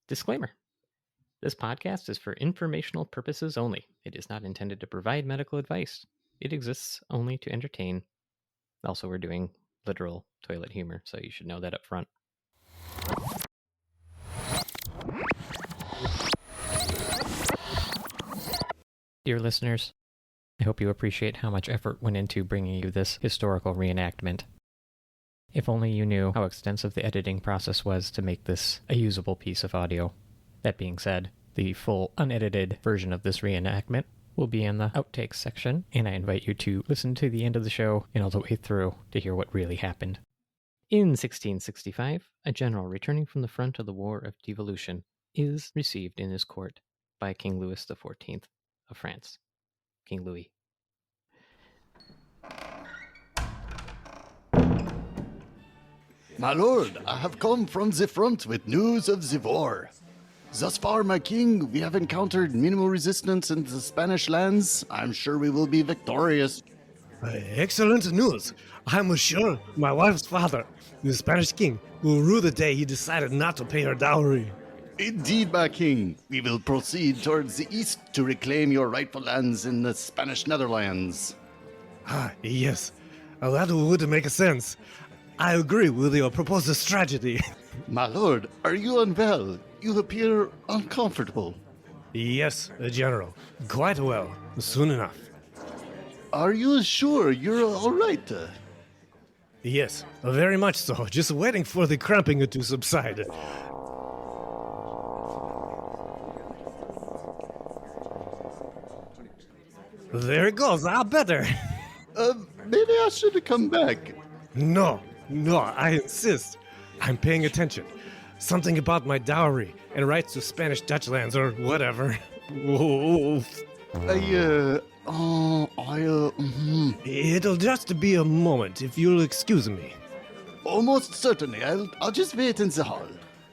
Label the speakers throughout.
Speaker 1: Disclaimer. This podcast is for informational purposes only. It is not intended to provide medical advice. It exists only to entertain. Also, we're doing literal toilet humor, so you should know that up front. Dear listeners, I hope you appreciate how much effort went into bringing you this historical reenactment. If only you knew how extensive the editing process was to make this a usable piece of audio. That being said, the full unedited version of this reenactment will be in the outtakes section, and I invite you to listen to the end of the show and all the way through to hear what really happened. In 1665, a general returning from the front of the War of Devolution is received in his court by King Louis XIV of France. King Louis.
Speaker 2: My lord, I have come from the front with news of the war. Thus far, my king, we have encountered minimal resistance in the Spanish lands. I'm sure we will be victorious.
Speaker 3: Excellent news. I'm sure my wife's father, the Spanish king, will rue the day he decided not to pay her dowry.
Speaker 2: Indeed, my king, we will proceed towards the east to reclaim your rightful lands in the Spanish Netherlands.
Speaker 3: Yes. That would make sense. I agree with your proposed strategy.
Speaker 2: My lord, are you unwell? You appear uncomfortable.
Speaker 3: Yes, General. Quite well. Soon enough.
Speaker 2: Are you sure you're all right?
Speaker 3: Yes, very much so. Just waiting for the cramping to subside. There it goes. Better.
Speaker 2: Maybe I should have come back.
Speaker 3: No, I insist. I'm paying attention. Something about my dowry and rights to Spanish Dutch lands or whatever. Whoa. It'll just be a moment if you'll excuse me.
Speaker 2: Almost certainly. I'll just wait in the hall.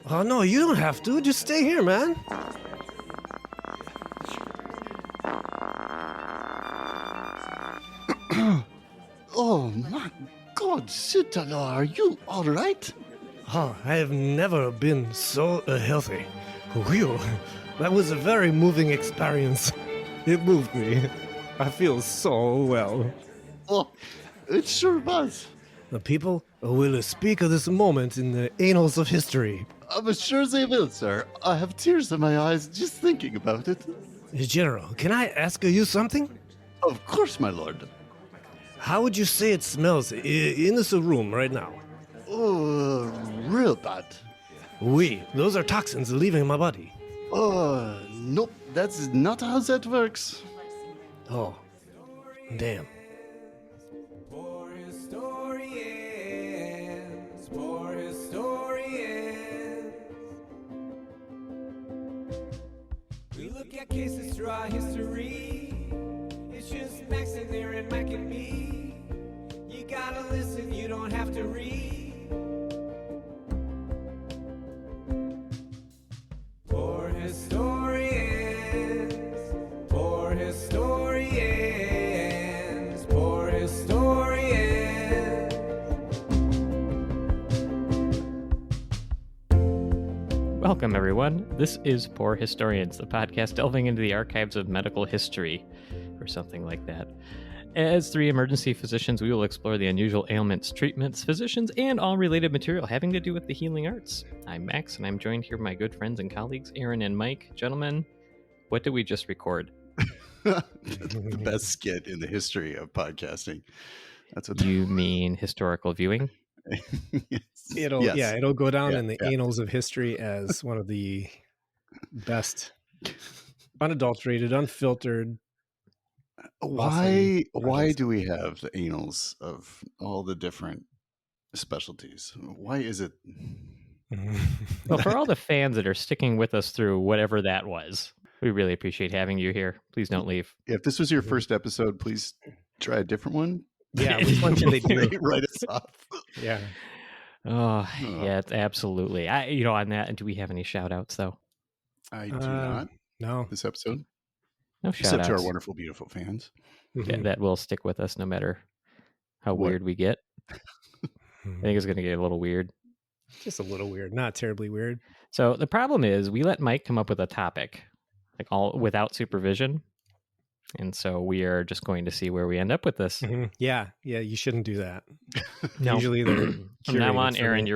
Speaker 3: Oh, no, you don't have to. Just stay here, man.
Speaker 2: Oh, my God, Sutalo, are you all right?
Speaker 3: Oh, I have never been so healthy. Whew, that was a very moving experience. It moved me. I feel so well.
Speaker 2: Oh, it sure was.
Speaker 3: The people will speak of this moment in the annals of history.
Speaker 2: I'm sure they will, sir. I have tears in my eyes just thinking about it.
Speaker 3: General, can I ask you something?
Speaker 2: Of course, my lord.
Speaker 3: How would you say it smells in this room right now?
Speaker 2: Oh, real bad.
Speaker 3: Oui, those are toxins leaving my body.
Speaker 2: Oh, nope, that's not how that works.
Speaker 3: Oh, damn.
Speaker 4: Poor historians, poor historians. We look at cases throughout history. It's just Max in there and Mac and me. You gotta listen, you don't have to read. Poor historians, poor historians, poor historians.
Speaker 1: Welcome, everyone. This is Poor Historians, the podcast delving into the archives of medical history, or something like that. As three emergency physicians, we will explore the unusual ailments, treatments, physicians, and all related material having to do with the healing arts. I'm Max, and I'm joined here by my good friends and colleagues, Aaron and Mike. Gentlemen, what did we just record?
Speaker 2: The best skit in the history of podcasting. That's what
Speaker 1: You mean historical viewing?
Speaker 2: Yes.
Speaker 3: It'll go down in the
Speaker 2: yeah.
Speaker 3: annals of history as one of the best, unadulterated, unfiltered.
Speaker 2: Why
Speaker 3: projects.
Speaker 2: do we have the annals of all the different specialties? Why is it?
Speaker 1: Well, for all the fans that are sticking with us through whatever that was, we really appreciate having you here. Please don't leave.
Speaker 2: If this was your first episode, please try a different one.
Speaker 3: Yeah, which one can they do?
Speaker 2: Write us off.
Speaker 3: Yeah.
Speaker 1: Oh, yeah, absolutely. On that, do we have any shout outs, though?
Speaker 2: I do not.
Speaker 3: No.
Speaker 2: This episode.
Speaker 1: No shout
Speaker 2: Except
Speaker 1: outs.
Speaker 2: to our wonderful, beautiful fans.
Speaker 1: That will stick with us no matter how weird we get. I think it's going to get a little weird.
Speaker 3: Just a little weird, not terribly weird.
Speaker 1: So the problem is we let Mike come up with a topic, like all without supervision. And so we are just going to see where we end up with this.
Speaker 3: Yeah, you shouldn't do that.
Speaker 1: No.
Speaker 3: Usually they're
Speaker 1: From now on,
Speaker 3: curated for
Speaker 1: Aaron,
Speaker 3: me.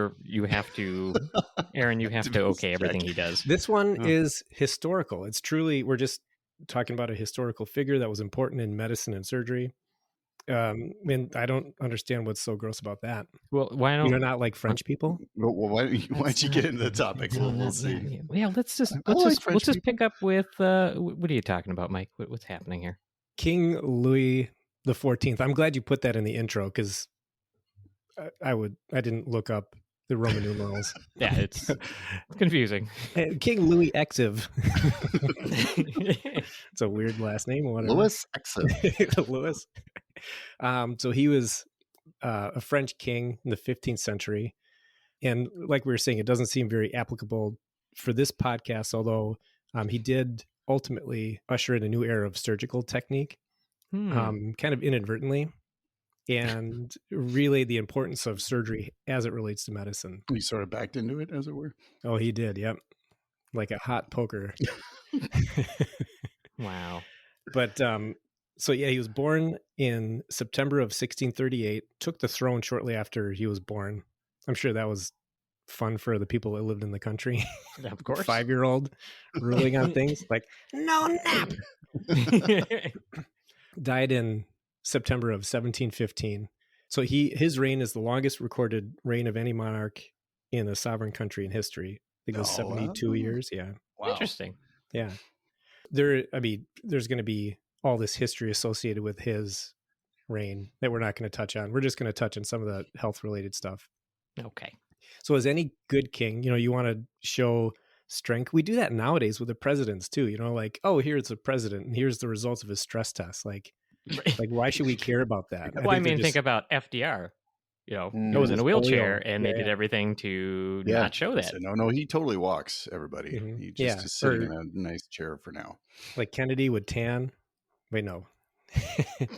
Speaker 1: you have to okay everything he does.
Speaker 3: This one is historical. It's truly, we're just talking about a historical figure that was important in medicine and surgery. And I don't understand what's so gross about that.
Speaker 1: Well, why don't
Speaker 3: You're not like French people?
Speaker 2: Well, why don't you get into the topic? We'll see.
Speaker 1: Yeah, let's just pick up with what are you talking about, Mike? What's happening here?
Speaker 3: King Louis the 14th. I'm glad you put that in the intro because I didn't look up the Roman numerals.
Speaker 1: Yeah, it's confusing.
Speaker 3: King Louis Exiv. It's a weird last name or whatever.
Speaker 2: Louis Exiv.
Speaker 3: Louis. So he was a French king in the 15th century. And like we were saying, it doesn't seem very applicable for this podcast, although he did ultimately usher in a new era of surgical technique, kind of inadvertently, and relay the importance of surgery as it relates to medicine.
Speaker 2: He sort of backed into it, as it were.
Speaker 3: Oh, he did. Yep. Like a hot poker.
Speaker 1: Wow.
Speaker 3: But so yeah, he was born in September of 1638, took the throne shortly after he was born. I'm sure that was fun for the people that lived in the country.
Speaker 1: Of course.
Speaker 3: 5-year-old ruling on things like, no nap. Died in September of 1715. So his reign is the longest recorded reign of any monarch in a sovereign country in history. I think it was 72 years. Yeah.
Speaker 2: Wow.
Speaker 1: Interesting.
Speaker 3: Yeah. There's going to be all this history associated with his reign that we're not going to touch on. We're just going to touch on some of the health related stuff.
Speaker 1: Okay.
Speaker 3: So as any good king, you want to show strength. We do that nowadays with the presidents too, like, oh, here's the president and here's the results of his stress test. Like why should we care about that?
Speaker 1: Well, think about FDR. He was in a wheelchair and they did everything to not show that.
Speaker 2: So, no, he totally walks, everybody.
Speaker 3: Mm-hmm.
Speaker 2: He just is sitting in a nice chair for now.
Speaker 3: Like Kennedy would tan. Wait, no.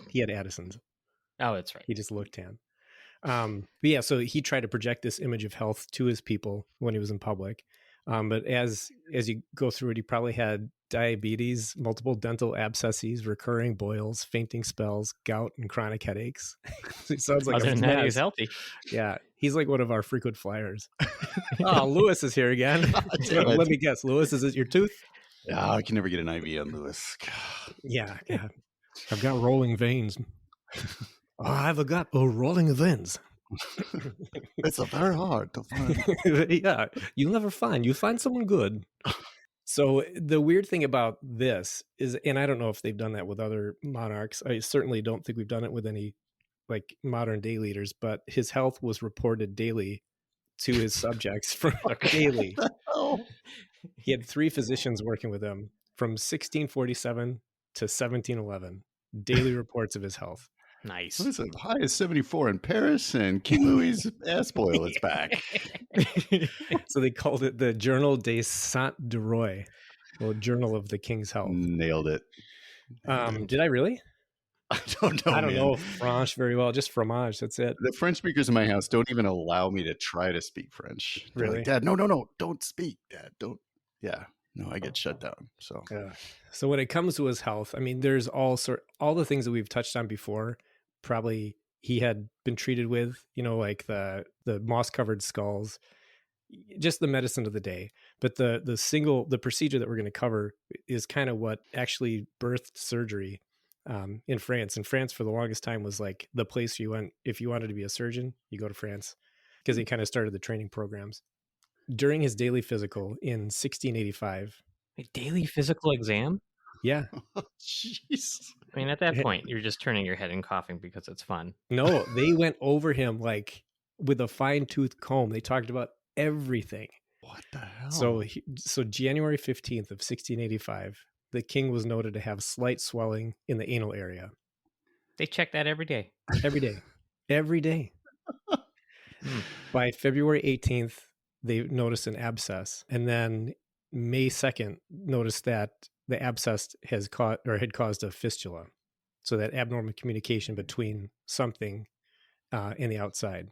Speaker 3: He had Addison's.
Speaker 1: Oh, that's right.
Speaker 3: He just looked tan. But yeah, so he tried to project this image of health to his people when he was in public. But as you go through it, he probably had diabetes, multiple dental abscesses, recurring boils, fainting spells, gout, and chronic headaches. So he sounds like
Speaker 1: other than that, he's healthy.
Speaker 3: Yeah, he's like one of our frequent flyers. Oh, Lewis is here again. Let me guess, Lewis, is it your tooth?
Speaker 2: Yeah, I can never get an IV on Lewis.
Speaker 3: Yeah. I've got rolling veins. I've got rolling veins.
Speaker 2: It's very hard to find.
Speaker 3: Yeah, you'll never find. You find someone good. So the weird thing about this is, and I don't know if they've done that with other monarchs. I certainly don't think we've done it with any like modern day leaders, but his health was reported daily to his subjects for daily. He had 3 physicians working with him from 1647 to 1711. Daily reports of his health.
Speaker 1: Nice.
Speaker 2: What is it? High as 74 in Paris, and King Louis' ass boil is back.
Speaker 3: So they called it the Journal des Saints du Roi, or Journal of the King's Health.
Speaker 2: Nailed it.
Speaker 3: Did I really?
Speaker 2: I don't know.
Speaker 3: I don't know French very well. Just fromage. That's it.
Speaker 2: The French speakers in my house don't even allow me to try to speak French. They're
Speaker 3: Really?
Speaker 2: like, Dad, no, don't speak, Dad. Don't. Yeah. No, I get shut down. So.
Speaker 3: Yeah. So when it comes to his health, I mean, there's all the things that we've touched on before. Probably he had been treated with, like the moss covered skulls, just the medicine of the day. But the procedure that we're going to cover is kind of what actually birthed surgery in France. And France for the longest time was like the place you went if you wanted to be a surgeon. You go to France because they kind of started the training programs. During his daily physical in 1685.
Speaker 1: A daily physical exam?
Speaker 3: Yeah.
Speaker 2: Jeez.
Speaker 1: I mean, at that point, you're just turning your head and coughing because it's fun.
Speaker 3: No, they went over him like with a fine-tooth comb. They talked about everything.
Speaker 2: What the hell?
Speaker 3: So January 15th of 1685, the king was noted to have slight swelling in the anal area.
Speaker 1: They check that every day.
Speaker 3: Every day. Every day. By February 18th, they noticed an abscess. And then May 2nd, noticed that the abscess had caused a fistula. So that abnormal communication between something and the outside.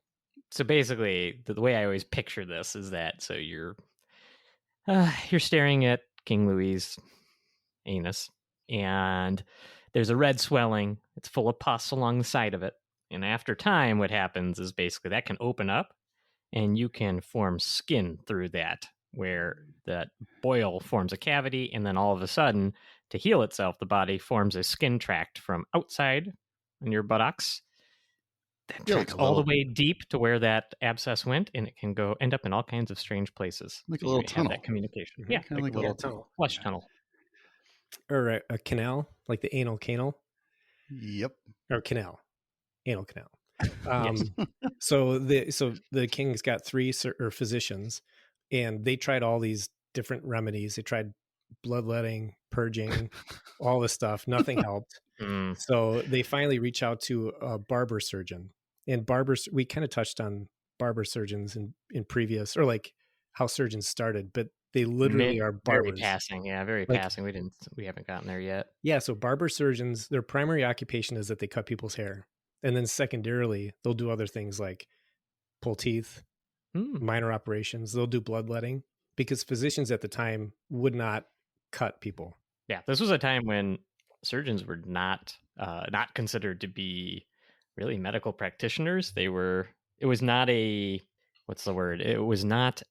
Speaker 1: So basically, the way I always picture this is that so you're staring at King Louis's anus, and there's a red swelling. It's full of pus along the side of it. And after time, what happens is basically that can open up, and you can form skin through that, where that boil forms a cavity, and then all of a sudden, to heal itself, the body forms a skin tract from outside in your buttocks that tracks all the way deep to where that abscess went, and it can go end up in all kinds of strange places.
Speaker 2: Like
Speaker 1: so
Speaker 2: a little
Speaker 1: you
Speaker 2: tunnel.
Speaker 1: Have that communication.
Speaker 2: Mm-hmm.
Speaker 1: Yeah,
Speaker 2: kind of like a little tunnel.
Speaker 1: Flush tunnel.
Speaker 3: Or a canal, like the anal canal.
Speaker 2: Yep.
Speaker 3: Or canal. Anal canal.
Speaker 1: Yes.
Speaker 3: So the king's got 3 physicians, and they tried all these different remedies. They tried bloodletting, purging, all this stuff. Nothing helped. So they finally reach out to a barber surgeon. And we kind of touched on barber surgeons in previous, or like how surgeons started, but they literally are barbers.
Speaker 1: Very passing. Yeah, very passing. We haven't gotten there yet.
Speaker 3: Yeah, so barber surgeons, their primary occupation is that they cut people's hair. And then secondarily, they'll do other things like pull teeth, minor operations. They'll do bloodletting, because physicians at the time would not cut people.
Speaker 1: Yeah, this was a time when surgeons were not considered to be really medical practitioners. It was not a, what's the word? It was not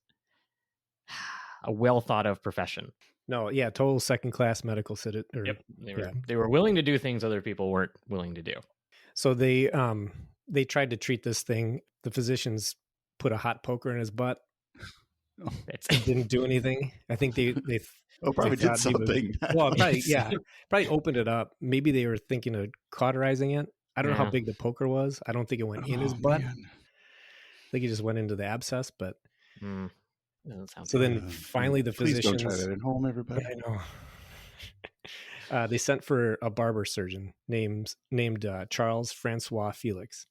Speaker 1: a well thought of profession.
Speaker 3: No, yeah, total second class medical citizen.
Speaker 1: Yep, they were willing to do things other people weren't willing to do.
Speaker 3: So they tried to treat this thing. The physicians put a hot poker in his butt. It didn't do anything. I think they
Speaker 2: probably did something.
Speaker 3: Probably opened it up. Maybe they were thinking of cauterizing it. I don't know how big the poker was. I don't think it went in his butt. Man. I think it just went into the abscess. But so then finally the physicians.
Speaker 2: Please don't try that at home, everybody.
Speaker 3: I know. They sent for a barber surgeon named Charles Francois Felix.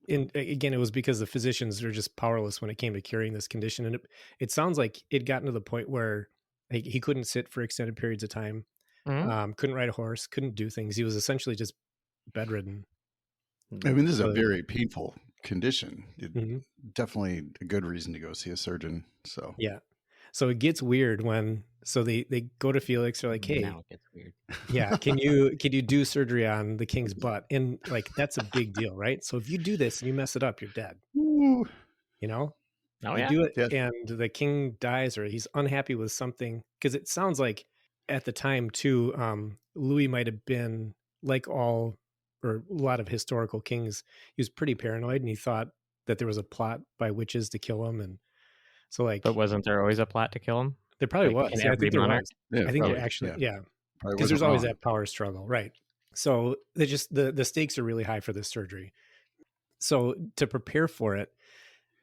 Speaker 3: And again, it was because the physicians are just powerless when it came to curing this condition. And it sounds like it gotten to the point where he couldn't sit for extended periods of time, couldn't ride a horse, couldn't do things. He was essentially just bedridden.
Speaker 2: I mean, this is a very painful condition. Definitely a good reason to go see a surgeon. So
Speaker 3: yeah. So it gets weird when they go to Felix. They're like, "Hey,
Speaker 1: now it gets weird.
Speaker 3: Yeah, can you do surgery on the king's butt?" And like that's a big deal, right? So if you do this and you mess it up, you're dead.
Speaker 2: Ooh.
Speaker 3: You know,
Speaker 1: do
Speaker 3: it, and the king dies, or he's unhappy with something. Because it sounds like at the time too, Louis might have been like a lot of historical kings. He was pretty paranoid, and he thought that there was a plot by witches to kill him, and so like.
Speaker 1: But wasn't there always a plot to kill him?
Speaker 3: There probably was.
Speaker 1: I think there was.
Speaker 3: Yeah, I think there actually, because there's always that power struggle, right? So they just the stakes are really high for this surgery. So to prepare for it,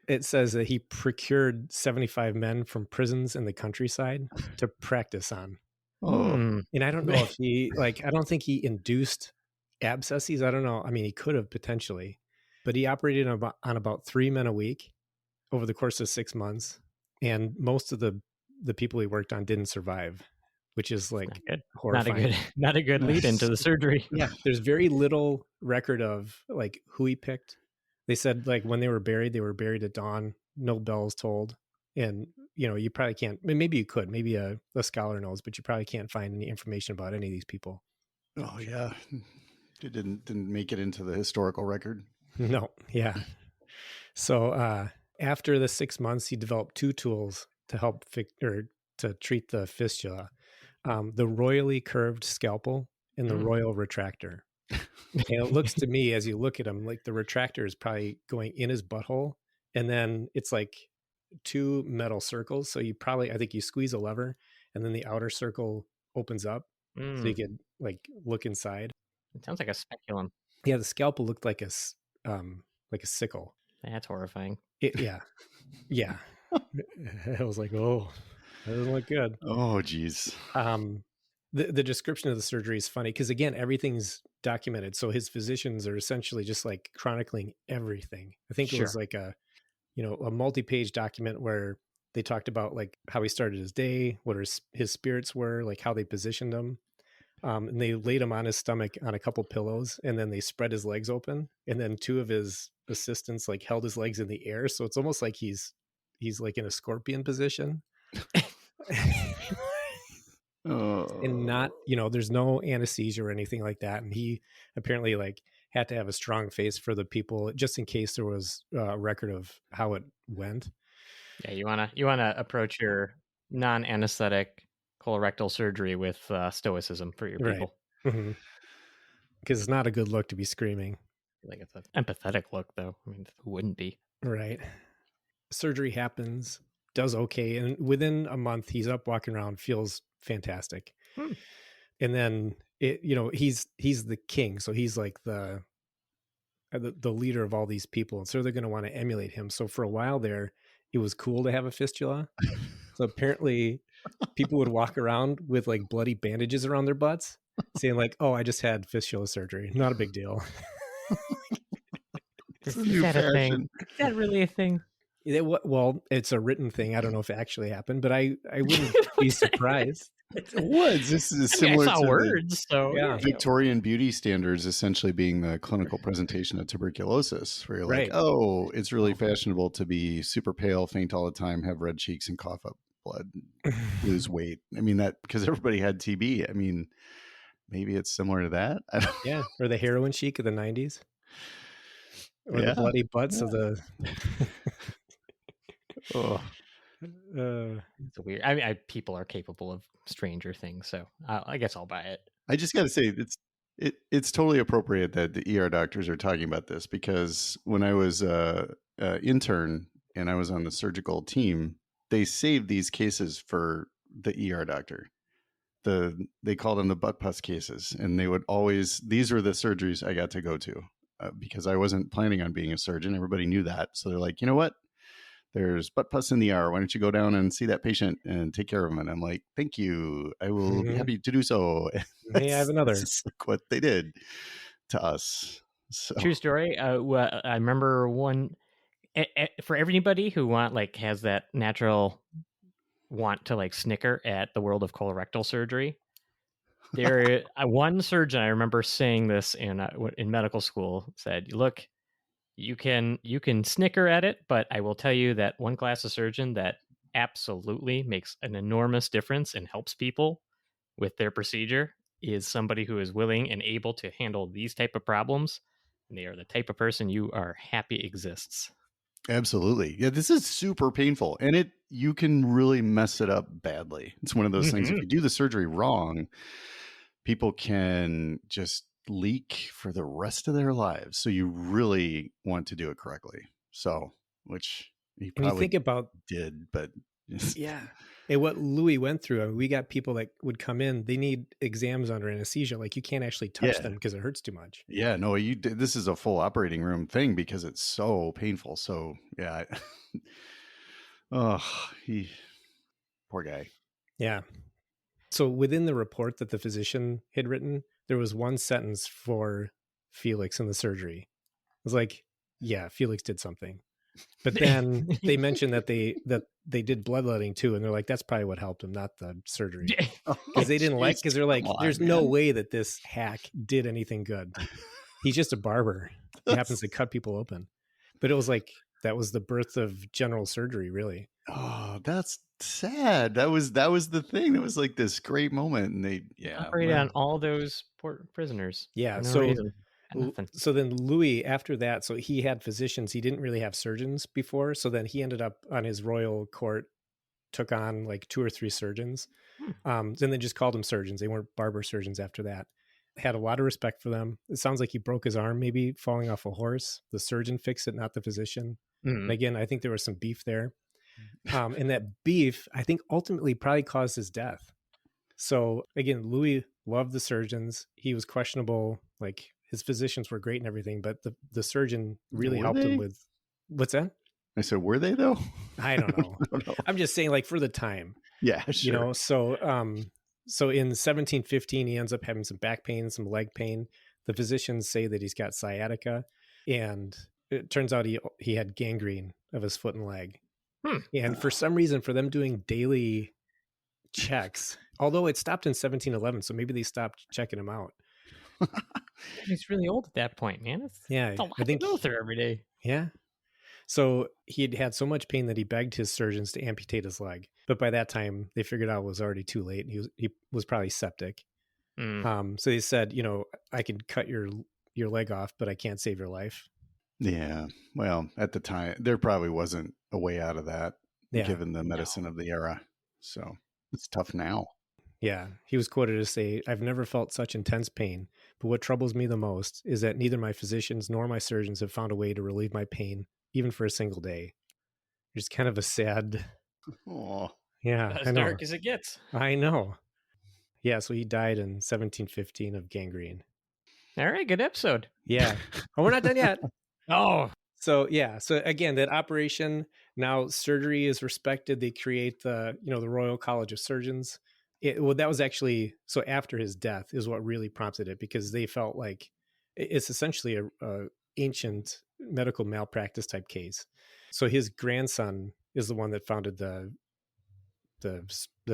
Speaker 3: it says that he procured 75 men from prisons in the countryside to practice on. And I don't know if he I don't think he induced abscesses. I don't know. I mean, he could have potentially, but he operated on about 3 men a week over the course of 6 months, and most of the people he worked on didn't survive, which is like horrifying.
Speaker 1: Not a good lead into the surgery.
Speaker 3: Yeah, there's very little record of like who he picked. They said like when they were buried at dawn, no bells tolled, and you probably can't. Maybe you could. Maybe a scholar knows, but you probably can't find any information about any of these people.
Speaker 2: Oh yeah, it didn't make it into the historical record.
Speaker 3: No, yeah. So after the 6 months, he developed 2 tools to help to treat the fistula, the royally curved scalpel and the royal retractor. And it looks to me, as you look at him, like the retractor is probably going in his butthole, and then it's like 2 metal circles. So I think you squeeze a lever, and then the outer circle opens up, so you could like look inside.
Speaker 1: It sounds like a speculum.
Speaker 3: Yeah, the scalpel looked like a sickle.
Speaker 1: That's horrifying.
Speaker 3: Yeah. I was like, oh, that doesn't look good.
Speaker 2: Oh, geez.
Speaker 3: The description of the surgery is funny because, again, everything's documented. So his physicians are essentially just like chronicling everything. I think it was like a multi-page document where they talked about like how he started his day, what his spirits were, like how they positioned him. And they laid him on his stomach on a couple pillows, and then they spread his legs open, and then two of his assistants like held his legs in the air, so it's almost like he's like in a scorpion position. And not, there's no anesthesia or anything like that, and he apparently like had to have a strong face for the people just in case there was a record of how it went.
Speaker 1: Yeah, you wanna approach your non-anesthetic colorectal surgery with stoicism for your people.
Speaker 3: Right. Because it's not a good look to be screaming.
Speaker 1: I think it's an empathetic look, though. I mean, who wouldn't be?
Speaker 3: Right. Surgery happens, does okay, and within a month he's up walking around, feels fantastic. And then he's the king, so he's like the leader of all these people, and so they're going to want to emulate him. So for a while there, it was cool to have a fistula. So apparently people would walk around with like bloody bandages around their butts saying like, oh, I just had fistula surgery, not a big deal.
Speaker 1: Is that a thing? Is that really a thing?
Speaker 3: Well, it's a written thing. I don't know if it actually happened, but I wouldn't be surprised.
Speaker 2: It was. This is similar
Speaker 1: I saw
Speaker 2: to
Speaker 1: words.
Speaker 2: the Victorian beauty standards essentially being the clinical presentation of tuberculosis, where you're like, oh, it's really fashionable to be super pale, faint all the time, have red cheeks, and cough up blood, lose weight. I mean, that because everybody had TB. I mean, maybe it's similar to that.
Speaker 3: Yeah, or the heroin chic of the 90s. Or the bloody butts of the...
Speaker 1: It's weird. I mean, people are capable of stranger things, so I guess I'll buy it.
Speaker 2: I just got to say, it's totally appropriate that the ER doctors are talking about this, because when I was an intern and I was on the surgical team, they saved these cases for the ER doctor. They called them the butt pus cases, and they would always, these were the surgeries I got to go to because I wasn't planning on being a surgeon. Everybody knew that. So they're like, you know what? There's butt pus in the ER. Why don't you go down and see that patient and take care of him? And I'm like, thank you. I will be happy to do so.
Speaker 3: Hey, I have another.
Speaker 2: That's like what they did to us. So.
Speaker 1: True story. I remember one for everybody who has that natural want to like snicker at the world of colorectal surgery. There, one surgeon I remember saying this in medical school said, "Look, you can snicker at it, but I will tell you that one class of surgeon that absolutely makes an enormous difference and helps people with their procedure is somebody who is willing and able to handle these type of problems. And they are the type of person you are happy exists."
Speaker 2: Absolutely. Yeah, this is super painful, and you can really mess it up badly. It's one of those things. If you do the surgery wrong, people can just leak for the rest of their lives. So you really want to do it correctly. So, which he probably
Speaker 3: think about
Speaker 2: did, but
Speaker 3: yeah. And what Louis went through, I mean, we got people that would come in, they need exams under anesthesia. Like you can't actually touch them because it hurts too much.
Speaker 2: Yeah, no, this is a full operating room thing because it's so painful. So yeah. Poor guy.
Speaker 3: Yeah. So within the report that the physician had written, there was one sentence for Felix in the surgery. It was like, yeah, Felix did something. But then they mentioned that they did bloodletting too, and they're like, that's probably what helped him, not the surgery. Because they didn't because they're like, there's no way that this hack did anything good. He's just a barber. He happens to cut people open. But it was like, that was the birth of general surgery, really.
Speaker 2: Oh, that's sad. That was the thing. That was like this great moment, and they
Speaker 1: operated on all those prisoners.
Speaker 3: Yeah, so then Louis, after that, so he had physicians. He didn't really have surgeons before. So then he ended up on his royal court, took on like 2 or 3 surgeons. Then they just called them surgeons. They weren't barber surgeons after that. Had a lot of respect for them. It sounds like he broke his arm, maybe falling off a horse. The surgeon fixed it, not the physician. And again, I think there was some beef there. And that beef, I think ultimately probably caused his death. So again, Louis loved the surgeons. He was questionable. Like his physicians were great and everything, but the surgeon really helped him with, what's that?
Speaker 2: I said, were they though?
Speaker 3: I don't know. I'm just saying, like, for the time.
Speaker 2: Yeah, sure.
Speaker 3: So in 1715, he ends up having some back pain, some leg pain. The physicians say that he's got sciatica, and it turns out he had gangrene of his foot and leg. And for some reason, for them doing daily checks. Although it stopped in 1711, so maybe they stopped checking him out.
Speaker 1: He's really old at that point, man. It's a lot
Speaker 3: I think
Speaker 1: to go through every day.
Speaker 3: Yeah. So he had had so much pain that he begged his surgeons to amputate his leg. But by that time, they figured out it was already too late. He was probably septic. So they said, I can cut your leg off, but I can't save your life.
Speaker 2: Yeah. Well, at the time, there probably wasn't a way out of that, given the medicine of the era. So it's tough now.
Speaker 3: Yeah. He was quoted as say, "I've never felt such intense pain, but what troubles me the most is that neither my physicians nor my surgeons have found a way to relieve my pain, even for a single day." It's kind of a sad.
Speaker 2: Oh,
Speaker 3: yeah.
Speaker 1: As dark as it gets.
Speaker 3: I know. Yeah. So he died in 1715 of gangrene.
Speaker 1: All right. Good episode.
Speaker 3: Yeah. Oh, we're not done yet.
Speaker 1: Oh.
Speaker 3: So yeah. So again, that operation, now surgery is respected. They create the Royal College of Surgeons. That was actually, so after his death is what really prompted it, because they felt like it's essentially a ancient medical malpractice type case. So his grandson is the one that founded the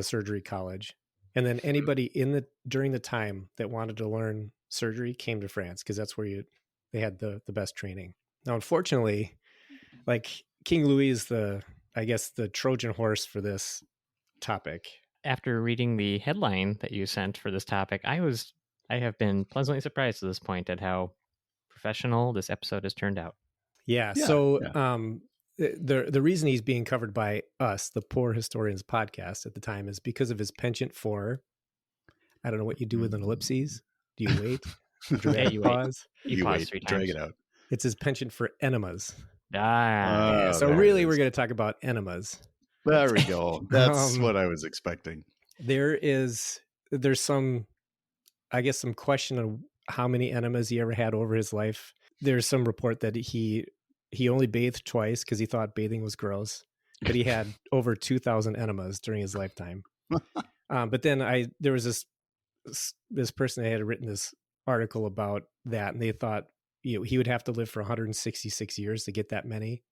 Speaker 3: surgery college. And then anybody during the time that wanted to learn surgery came to France, because that's where they had the best training. Now, unfortunately, like King Louis is the Trojan horse for this topic.
Speaker 1: After reading the headline that you sent for this topic, I have been pleasantly surprised to this point at how professional this episode has turned out.
Speaker 3: Yeah. The reason he's being covered by us, the Poor Historians podcast at the time, is because of his penchant for, I don't know what you do with an ellipses. Do you wait?
Speaker 1: You
Speaker 3: pause?
Speaker 1: You pause 3 times.
Speaker 2: Drag it out.
Speaker 3: It's his penchant for enemas.
Speaker 1: So
Speaker 3: really, we're going to talk about enemas.
Speaker 2: There we go. That's what I was expecting.
Speaker 3: There's some question on how many enemas he ever had over his life. There's some report that he only bathed twice because he thought bathing was gross, but he had over 2,000 enemas during his lifetime. But then there was this person that had written this article about that, and they thought he would have to live for 166 years to get that many.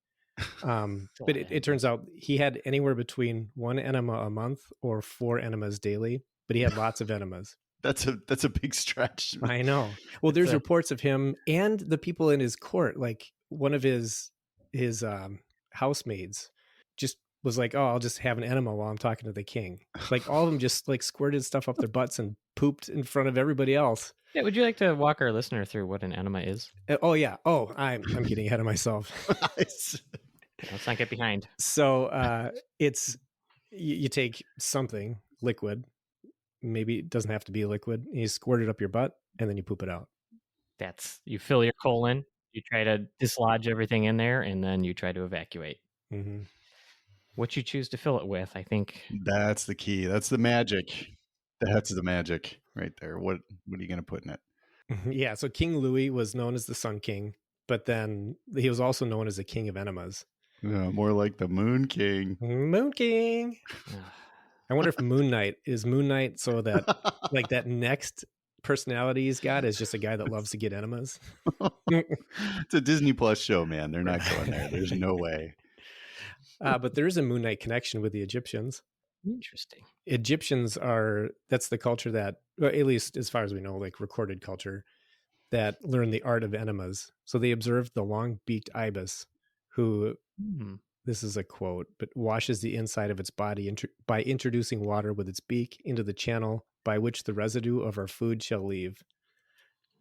Speaker 3: But it turns out he had anywhere between 1 enema a month or 4 enemas daily, but he had lots of enemas.
Speaker 2: That's a big stretch.
Speaker 3: I know. Well, there's reports of him and the people in his court, like one of his housemaids just was like, "Oh, I'll just have an enema while I'm talking to the king." Like all of them just like squirted stuff up their butts and pooped in front of everybody else.
Speaker 1: Yeah, would you like to walk our listener through what an enema is?
Speaker 3: Oh yeah. Oh, I'm getting ahead of myself.
Speaker 1: Let's not get behind.
Speaker 3: So it's you take something liquid, maybe it doesn't have to be a liquid, and you squirt it up your butt and then you poop it out.
Speaker 1: You fill your colon, you try to dislodge everything in there, and then you try to evacuate.
Speaker 3: Mm-hmm.
Speaker 1: What you choose to fill it with, I think.
Speaker 2: That's the key. That's the magic. That's the magic right there. What are you going to put in it?
Speaker 3: Yeah. So King Louis was known as the Sun King, but then he was also known as the King of Enemas.
Speaker 2: More like the Moon King.
Speaker 3: Moon King. I wonder if Moon Knight is Moon Knight, so that like that next personality he's got is just a guy that loves to get enemas.
Speaker 2: It's a Disney Plus show, man. They're not going there. There's no way.
Speaker 3: But there is a Moon Knight connection with the Egyptians.
Speaker 1: Interesting.
Speaker 3: Egyptians that's the culture that, well, at least as far as we know, like recorded culture, that learned the art of enemas. So they observed the long-beaked ibis, who, this is a quote, but washes the inside of its body by introducing water with its beak into the channel by which the residue of our food shall leave.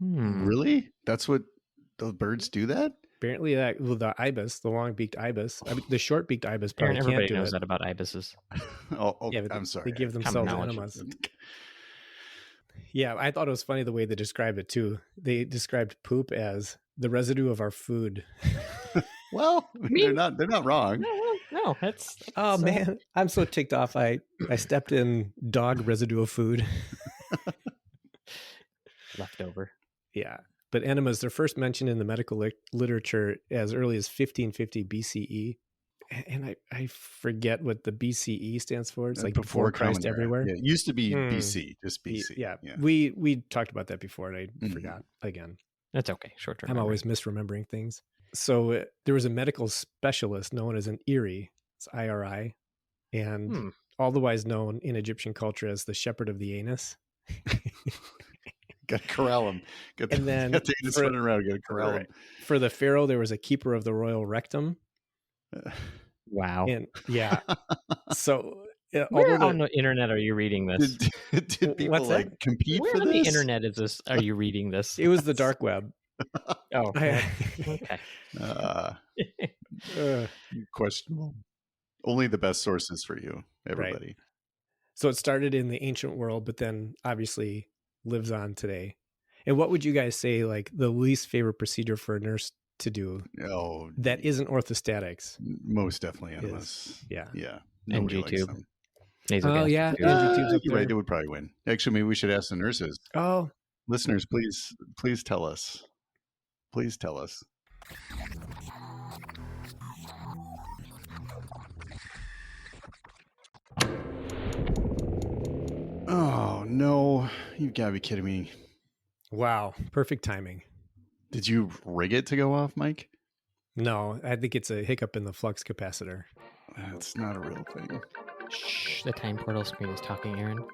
Speaker 2: Really? That's what those birds do that?
Speaker 3: Apparently the ibis, the long-beaked ibis, the short-beaked ibis probably can't do it.
Speaker 1: Everybody knows that about ibises.
Speaker 2: Yeah, I'm sorry.
Speaker 3: They give themselves enemas. Yeah, I thought it was funny the way they described it too. They described poop as the residue of our food.
Speaker 2: Well, they're not wrong.
Speaker 1: No, that's
Speaker 3: man, I'm so ticked off. I stepped in dog residue of food.
Speaker 1: Leftover.
Speaker 3: Yeah. But enemas, they're first mentioned in the medical literature as early as 1550 BCE. And I forget what the BCE stands for. It's like before Christ everywhere.
Speaker 2: Yeah, it used to be BC, just BC.
Speaker 3: Yeah. We talked about that before and I forgot again.
Speaker 1: That's okay. Short term.
Speaker 3: I'm always misremembering things. So there was a medical specialist known as an IRI. It's IRI. And otherwise known in Egyptian culture as the shepherd of the anus.
Speaker 2: Got to corral him.
Speaker 3: And then
Speaker 2: got the anus running around. Got to corral him.
Speaker 3: For the pharaoh, there was a keeper of the royal rectum.
Speaker 1: Wow.
Speaker 3: And yeah, so
Speaker 1: Where on the internet are you reading this?
Speaker 2: Did people
Speaker 3: What's that?
Speaker 2: compete
Speaker 1: Where
Speaker 2: for
Speaker 1: on
Speaker 2: this?
Speaker 1: the internet is this? Are you reading this?
Speaker 3: It was the dark web.
Speaker 1: Oh, okay.
Speaker 2: Questionable. Only the best sources for you, everybody.
Speaker 3: Right. So it started in the ancient world, but then obviously lives on today. And what would you guys say, like the least favorite procedure for a nurse to do that isn't orthostatics?
Speaker 2: Most definitely enemas.
Speaker 3: Yeah.
Speaker 2: Nobody
Speaker 1: NG
Speaker 2: likes
Speaker 1: tube.
Speaker 2: them.
Speaker 3: Oh yeah,
Speaker 2: NG
Speaker 3: tubes up
Speaker 2: you're right.
Speaker 3: there.
Speaker 2: It would probably win. Actually, maybe we should ask the nurses.
Speaker 3: Oh,
Speaker 2: Listeners, please tell us. Please tell us. Oh no! You've got to be kidding me.
Speaker 3: wow, perfect timing.
Speaker 2: Did you rig it to go off, Mike?
Speaker 3: No, I think it's a hiccup in the flux capacitor.
Speaker 2: That's not a real thing.
Speaker 1: Shh, the time portal screen is talking, Aaron.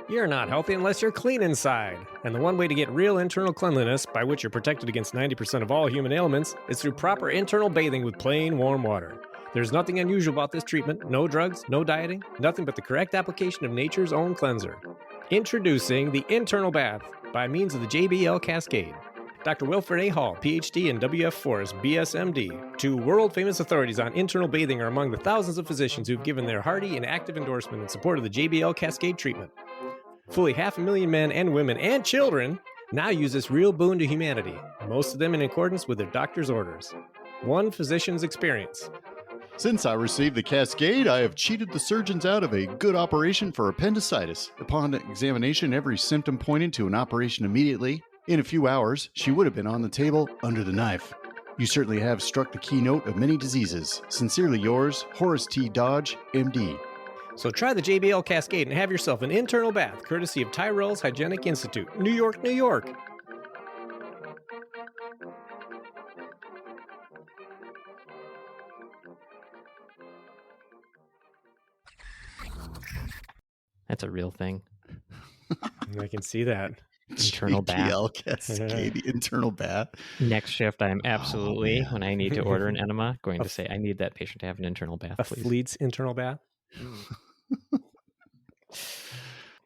Speaker 3: You're not healthy unless you're clean inside. And the one way to get real internal cleanliness, by which you're protected against 90% of all human ailments, is through proper internal bathing with plain warm water. There's nothing unusual about this treatment, no drugs, no dieting, nothing but the correct application of nature's own cleanser. Introducing the internal bath by means of the JBL Cascade. Dr. Wilfred A. Hall, PhD and WF Forrest, BSMD, two world-famous authorities on internal bathing, are among the thousands of physicians who've given their hearty and active endorsement in support of the JBL Cascade treatment. Fully 500,000 men and women and children now use this real boon to humanity, most of them in accordance with their doctor's orders. One physician's experience.
Speaker 2: Since I received the Cascade, I have cheated the surgeons out of a good operation for appendicitis. Upon examination, every symptom pointed to an operation immediately. In a few hours, she would have been on the table under the knife. You certainly have struck the keynote of many diseases. Sincerely yours, Horace T. Dodge, MD.
Speaker 3: So try the JBL Cascade and have yourself an internal bath, courtesy of Tyrell's Hygienic Institute, New York, New York.
Speaker 1: That's a real thing.
Speaker 3: I can see that.
Speaker 1: Internal bath.
Speaker 2: JBL Cascade, internal bath.
Speaker 1: Next shift, I'm absolutely, when I need to order an enema, going to say, I need that patient to have an internal bath,
Speaker 3: A
Speaker 1: please.
Speaker 3: Fleet's internal bath?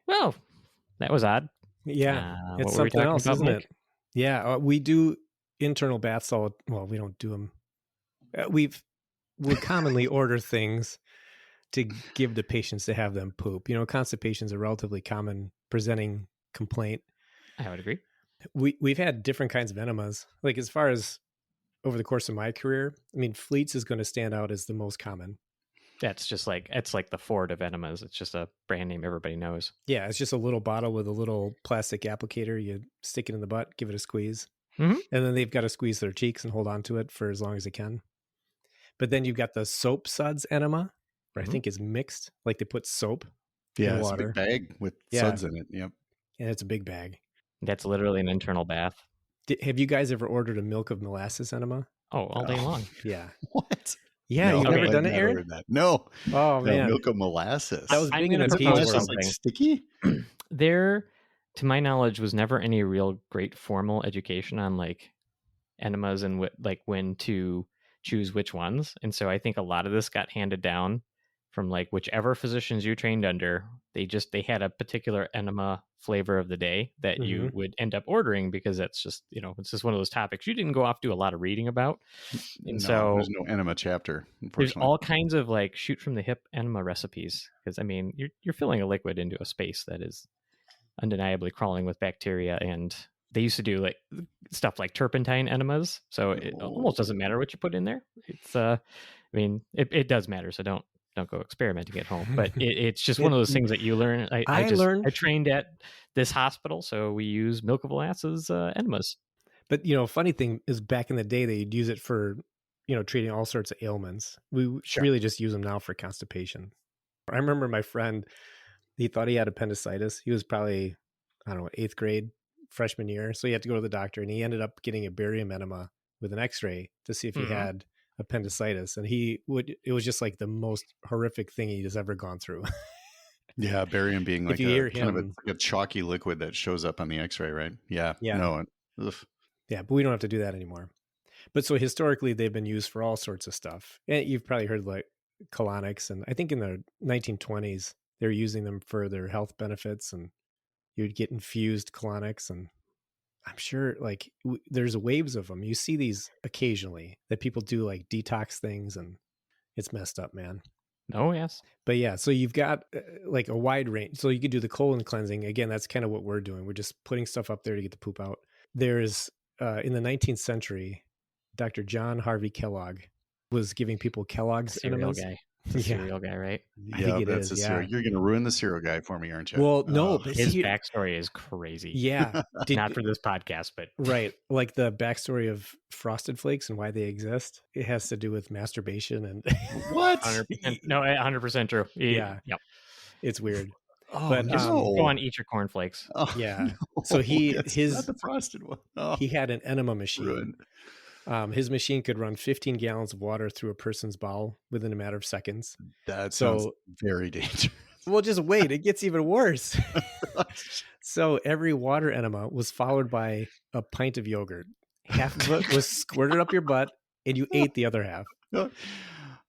Speaker 1: Well, that was odd.
Speaker 3: Yeah,
Speaker 1: what
Speaker 3: it's
Speaker 1: were we
Speaker 3: something
Speaker 1: talking
Speaker 3: else,
Speaker 1: about,
Speaker 3: isn't
Speaker 1: Mike?
Speaker 3: it? Yeah, we do internal baths all. Well, we don't do them. We commonly order things to give to patients to have them poop. Constipation is a relatively common presenting complaint.
Speaker 1: I would agree.
Speaker 3: We've had different kinds of enemas. Like as far as over the course of my career, I mean, Fleet's is going to stand out as the most common.
Speaker 1: That's just like, it's like the Ford of enemas. It's just a brand name everybody knows.
Speaker 3: Yeah, it's just a little bottle with a little plastic applicator. You stick it in the butt, give it a squeeze.
Speaker 1: Mhm.
Speaker 3: And then they've got to squeeze their cheeks and hold on to it for as long as they can. But then you've got the soap suds enema, where I think is mixed. Like they put soap
Speaker 2: Yeah,
Speaker 3: in
Speaker 2: it's
Speaker 3: water.
Speaker 2: a big bag with suds in it. Yep.
Speaker 3: And it's a big bag.
Speaker 1: That's literally an internal bath.
Speaker 3: Have you guys ever ordered a milk of molasses enema?
Speaker 1: Oh, all day long.
Speaker 3: Yeah.
Speaker 2: What?
Speaker 3: Yeah,
Speaker 2: No,
Speaker 3: you've
Speaker 1: okay.
Speaker 3: never
Speaker 2: I've
Speaker 3: done it,
Speaker 2: never
Speaker 3: Aaron?
Speaker 2: heard that. No.
Speaker 3: Oh,
Speaker 2: No,
Speaker 3: man.
Speaker 2: milk of molasses.
Speaker 3: That was
Speaker 1: I'm
Speaker 3: big in
Speaker 1: gonna
Speaker 3: the
Speaker 1: propose
Speaker 3: Peach
Speaker 2: molasses
Speaker 3: world.
Speaker 2: like
Speaker 1: something.
Speaker 2: sticky?
Speaker 1: There, to my knowledge, was never any real great formal education on like enemas and like when to choose which ones. And so I think a lot of this got handed down from like whichever physicians you trained under. They had a particular enema flavor of the day that you would end up ordering because that's just, it's just one of those topics you didn't go off do a lot of reading about. And
Speaker 2: No,
Speaker 1: so
Speaker 2: there's no enema chapter,
Speaker 1: there's
Speaker 2: unfortunately.
Speaker 1: all kinds of like shoot from the hip enema recipes because I mean you're filling a liquid into a space that is undeniably crawling with bacteria, and they used to do like stuff like turpentine enemas, so it almost doesn't matter what you put in there. It's I mean it does matter, so don't go experimenting at home, but it's just one of those things that you learn. I trained at this hospital, so we use milk of molasses enemas.
Speaker 3: But funny thing is, back in the day, they'd use it for treating all sorts of ailments. We really just use them now for constipation. I remember my friend, he thought he had appendicitis. He was probably, I don't know, 8th grade, freshman year. So he had to go to the doctor, and he ended up getting a barium enema with an x-ray to see if he had appendicitis, and it was just like the most horrific thing he's ever gone through.
Speaker 2: Yeah, barium being
Speaker 3: If
Speaker 2: like
Speaker 3: you
Speaker 2: a
Speaker 3: hear
Speaker 2: kind of
Speaker 3: him-
Speaker 2: a chalky liquid that shows up on the X-ray, right? Yeah.
Speaker 3: Yeah.
Speaker 2: No. Ugh.
Speaker 3: Yeah, but we don't have to do that anymore. But so historically, they've been used for all sorts of stuff. And you've probably heard like colonics, and I think in the 1920s they're using them for their health benefits, and you'd get infused colonics, and I'm sure like there's waves of them. You see these occasionally that people do like detox things, and it's messed up, man.
Speaker 1: Oh, yes.
Speaker 3: But yeah, so you've got like a wide range. So you could do the colon cleansing. Again, that's kind of what we're doing. We're just putting stuff up there to get the poop out. There's in the 19th century, Dr. John Harvey Kellogg was giving people Kellogg's
Speaker 1: Cereal
Speaker 3: enemas.
Speaker 1: guy. The cereal guy, right?
Speaker 3: I think it
Speaker 2: that's
Speaker 3: is,
Speaker 2: a cereal. You're going to ruin the cereal guy for me, aren't you?
Speaker 3: Well, no, but
Speaker 1: His
Speaker 3: see,
Speaker 1: backstory is crazy.
Speaker 3: yeah,
Speaker 1: Not for this podcast, but
Speaker 3: right, like the backstory of Frosted Flakes and why they exist. It has to do with masturbation and
Speaker 2: what?
Speaker 1: 100%. No, 100% true.
Speaker 3: Yeah.
Speaker 1: Yep.
Speaker 3: it's weird.
Speaker 2: Oh,
Speaker 3: But,
Speaker 2: no.
Speaker 1: Go on, eat your cornflakes.
Speaker 2: Oh,
Speaker 3: Yeah.
Speaker 2: no.
Speaker 3: So
Speaker 2: It's
Speaker 3: his
Speaker 2: not the frosted one. Oh,
Speaker 3: he had an enema machine.
Speaker 2: ruined.
Speaker 3: His machine could run 15 gallons of water through a person's bowel within a matter of seconds.
Speaker 2: That
Speaker 3: So-
Speaker 2: sounds very dangerous.
Speaker 3: Well, just wait, it gets even worse. So every water enema was followed by a pint of yogurt. Half of it was squirted up your butt, and you ate the other half.
Speaker 2: Oh,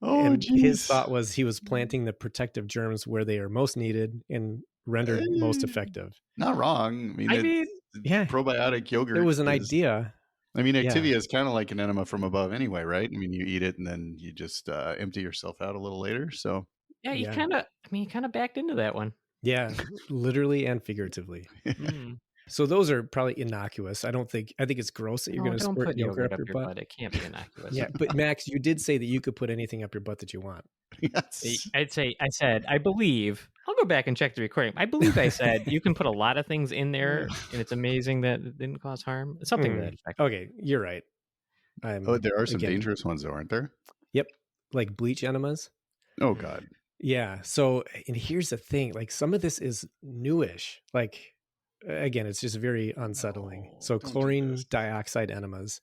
Speaker 3: And his
Speaker 2: jeez.
Speaker 3: thought was he was planting the protective germs where they are most needed and rendered most effective.
Speaker 2: Not wrong.
Speaker 1: I mean,
Speaker 3: yeah.
Speaker 2: probiotic yogurt.
Speaker 3: It was an
Speaker 2: is-
Speaker 3: idea.
Speaker 2: I mean,
Speaker 3: Yeah.
Speaker 2: Activia is kind of like an enema from above anyway, right? I mean, you eat it and then you just empty yourself out a little later. So
Speaker 1: yeah, you
Speaker 3: Yeah.
Speaker 1: kind of backed into that one.
Speaker 3: Yeah, literally and figuratively.
Speaker 1: Mm.
Speaker 3: So those are probably innocuous. I think it's gross that you're
Speaker 1: No,
Speaker 3: going to
Speaker 1: don't
Speaker 3: squirt
Speaker 1: put
Speaker 3: yogurt up your butt.
Speaker 1: It can't be innocuous.
Speaker 3: Yeah, but Max, you did say that you could put anything up your butt that you want.
Speaker 2: yes.
Speaker 1: I said, I believe, I'll go back and check the recording. I believe I said you can put a lot of things in there and it's amazing that it didn't cause harm. Something to that effect.
Speaker 3: Okay, you're right.
Speaker 2: Oh, there are some
Speaker 3: again,
Speaker 2: dangerous ones, though, aren't there?
Speaker 3: Yep, like bleach enemas.
Speaker 2: Oh, God.
Speaker 3: Yeah. So, and here's the thing: like some of this is newish. Like, again, it's just very unsettling.
Speaker 2: No,
Speaker 3: So,
Speaker 2: don't do
Speaker 3: chlorine
Speaker 2: this.
Speaker 3: dioxide enemas.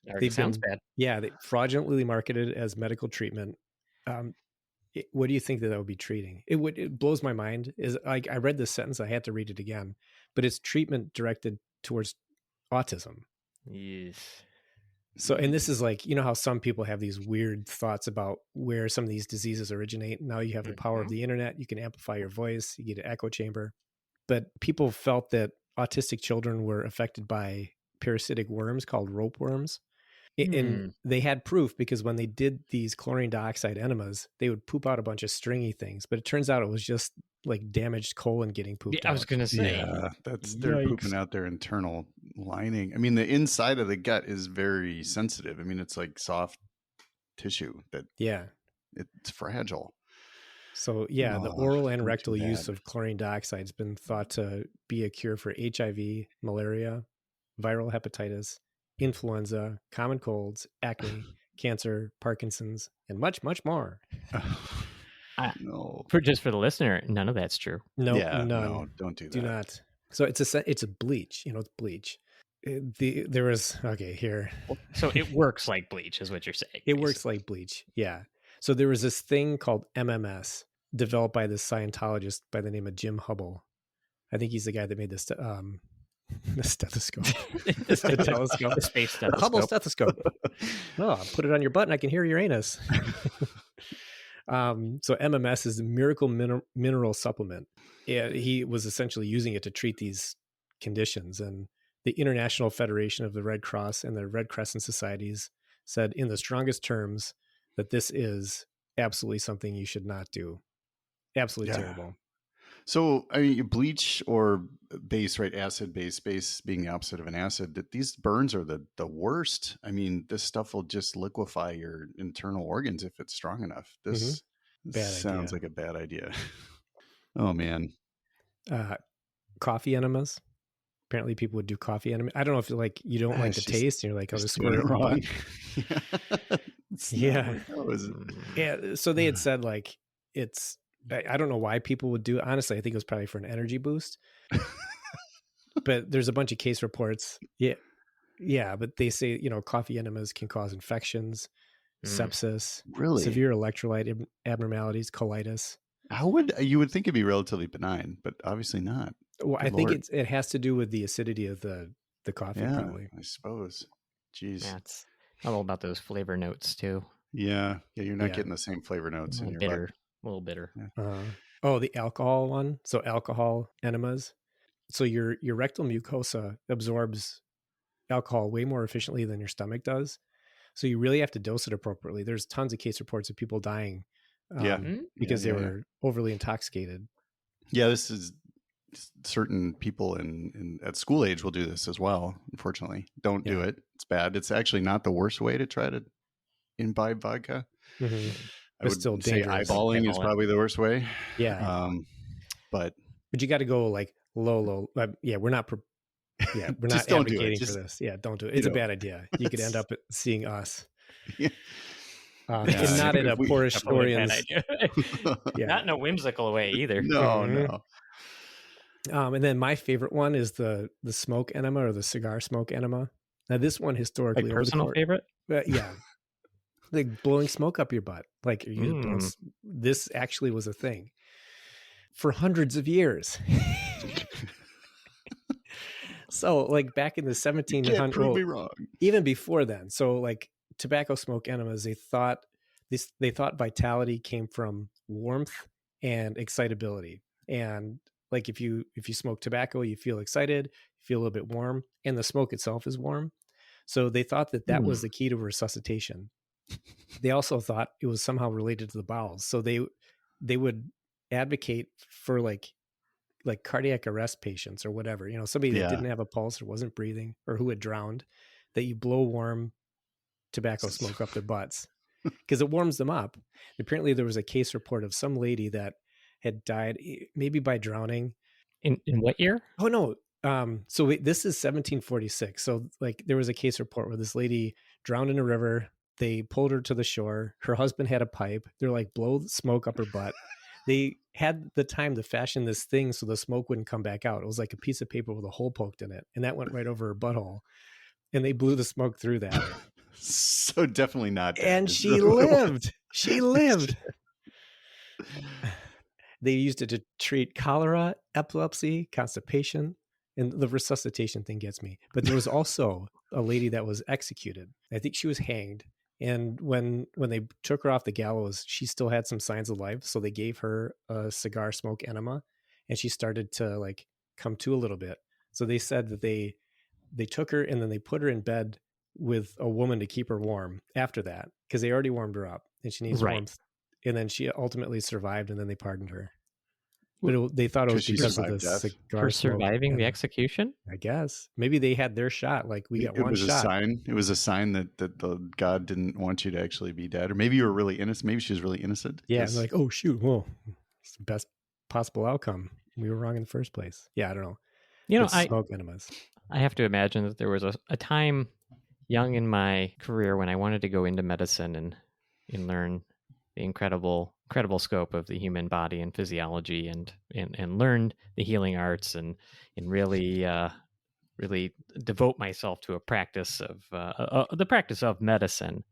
Speaker 1: Already
Speaker 3: They've
Speaker 1: sounds
Speaker 3: been-
Speaker 1: bad.
Speaker 3: Yeah, they fraudulently marketed as medical treatment. What do you think that would be treating? It blows my mind. Is like I read this sentence, I had to read it again, but it's treatment directed towards autism.
Speaker 1: Yes.
Speaker 3: So, and this is like, you know how some people have these weird thoughts about where some of these diseases originate. Now you have the power of the internet. You can amplify your voice. You get an echo chamber. But people felt that autistic children were affected by parasitic worms called ropeworms. And they had proof because when they did these chlorine dioxide enemas, they would poop out a bunch of stringy things. But it turns out it was just like damaged colon getting pooped
Speaker 1: I
Speaker 3: out.
Speaker 1: was going to say,
Speaker 2: Yeah, they're pooping out their internal lining. I mean, the inside of the gut is very sensitive. I mean, it's like soft tissue that
Speaker 3: Yeah.
Speaker 2: it's fragile.
Speaker 3: So yeah, the
Speaker 2: Oh,
Speaker 3: oral and
Speaker 2: too
Speaker 3: rectal use
Speaker 2: bad.
Speaker 3: of chlorine dioxide has been thought to be a cure for HIV, malaria, viral hepatitis, influenza, common colds, acne, cancer, Parkinson's, and much, much more.
Speaker 2: No.
Speaker 1: for the listener, none of that's true.
Speaker 3: No,
Speaker 2: Yeah,
Speaker 3: none.
Speaker 2: no, don't do that.
Speaker 3: Do not. So it's a bleach. You know, it's bleach. There was here.
Speaker 1: So it works like bleach, is what you're saying.
Speaker 3: It works like bleach. Yeah. So there was this thing called MMS developed by this Scientologist by the name of Jim Hubble. I think he's the guy that made the stethoscope. The telescope.
Speaker 1: The space
Speaker 3: The Hubble
Speaker 1: stethoscope.
Speaker 3: stethoscope. Oh, put it on your butt and I can hear your anus. So MMS is a miracle mineral supplement. Yeah, he was essentially using it to treat these conditions. And the International Federation of the Red Cross and the Red Crescent Societies said in the strongest terms that this is absolutely something you should not do. Absolutely terrible.
Speaker 2: So, I mean, bleach or base, right? Acid base being the opposite of an acid, that these burns are the worst. I mean, this stuff will just liquefy your internal organs if it's strong enough. This
Speaker 3: Bad
Speaker 2: sounds
Speaker 3: idea.
Speaker 2: like a bad idea. Oh, man.
Speaker 3: Coffee enemas. Apparently people would do coffee enema. I don't know if like you don't like the
Speaker 2: she's-
Speaker 3: taste and you're like, I'll just
Speaker 2: doing
Speaker 3: squirt it wrong.
Speaker 2: It's
Speaker 3: Yeah.
Speaker 2: not like that was-
Speaker 3: Yeah. So they had said like it's I don't know why people would do it. Honestly, I think it was probably for an energy boost. But there's a bunch of case reports. Yeah. Yeah. But they say, coffee enemas can cause infections. sepsis,
Speaker 2: Really?
Speaker 3: severe electrolyte abnormalities, colitis.
Speaker 2: You would think it'd be relatively benign, but obviously not.
Speaker 3: Well, I
Speaker 2: Good
Speaker 3: think
Speaker 2: Lord.
Speaker 3: it has to do with the acidity of the coffee,
Speaker 2: Yeah,
Speaker 3: probably.
Speaker 2: I suppose. Jeez.
Speaker 1: Yeah, it's all about those flavor notes too.
Speaker 2: Yeah, you're not
Speaker 3: Yeah.
Speaker 2: getting the same flavor notes in your
Speaker 1: Bitter,
Speaker 2: butt.
Speaker 1: a little bitter.
Speaker 3: Oh, the alcohol one. So alcohol enemas. So your rectal mucosa absorbs alcohol way more efficiently than your stomach does. So you really have to dose it appropriately. There's tons of case reports of people dying because they were overly intoxicated.
Speaker 2: Yeah, this is certain people in at school age will do this as well. Unfortunately, don't do it. It's bad. It's actually not the worst way to try to imbibe vodka.
Speaker 3: Mm-hmm.
Speaker 2: I would
Speaker 3: still
Speaker 2: say
Speaker 3: dangerous.
Speaker 2: eyeballing is probably the worst way.
Speaker 3: Yeah.
Speaker 2: But
Speaker 3: you got to go like low. Yeah, we're not. We're not advocating for this. Yeah, don't do it. It's a bad idea. You could end up seeing us.
Speaker 2: Yeah.
Speaker 3: And not in a poor historian's.
Speaker 1: Not in a whimsical way either.
Speaker 2: No.
Speaker 3: And then my favorite one is the smoke enema or the cigar smoke enema. Now this one historically,
Speaker 1: like personal favorite.
Speaker 3: Yeah, like blowing smoke up your butt. Like this actually was a thing for hundreds of years. So like back in the 1700s,
Speaker 2: prove me wrong.
Speaker 3: Even before then. So like tobacco smoke enemas, they thought vitality came from warmth and excitability. And like if you smoke tobacco, you feel excited, you feel a little bit warm, and the smoke itself is warm. So they thought that was the key to resuscitation. They also thought it was somehow related to the bowels. So they would advocate for like cardiac arrest patients or whatever, somebody that didn't have a pulse or wasn't breathing or who had drowned, that you blow warm tobacco smoke up their butts because it warms them up. Apparently there was a case report of some lady that had died maybe by drowning.
Speaker 1: In what year?
Speaker 3: Oh no. This is 1746. So like there was a case report where this lady drowned in a river. They pulled her to the shore. Her husband had a pipe. They're like, blow smoke up her butt. They had the time to fashion this thing so the smoke wouldn't come back out. It was like a piece of paper with a hole poked in it. And that went right over her butthole. And they blew the smoke through that.
Speaker 2: So definitely not.
Speaker 3: And she lived. She lived. They used it to treat cholera, epilepsy, constipation. And the resuscitation thing gets me. But there was also a lady that was executed. I think she was hanged. And when they took her off the gallows, she still had some signs of life. So they gave her a cigar smoke enema and she started to like come to a little bit. So they said that they took her and then they put her in bed with a woman to keep her warm after that because they already warmed her up and she needs warmth. And then she ultimately survived and then they pardoned her. But they thought it was because of the cigar
Speaker 1: for surviving the execution.
Speaker 3: I guess maybe they had their shot. Like we got one shot.
Speaker 2: It was a sign that the God didn't want you to actually be dead, or maybe you were really innocent. Maybe she was really innocent.
Speaker 3: Yeah, like oh shoot, well, it's the best possible outcome. We were wrong in the first place. Yeah, I don't know. Smoke enemas.
Speaker 1: I have to imagine that there was a time young in my career when I wanted to go into medicine and learn the incredible scope of the human body and physiology and learned the healing arts and really devote myself to a practice of the practice of medicine.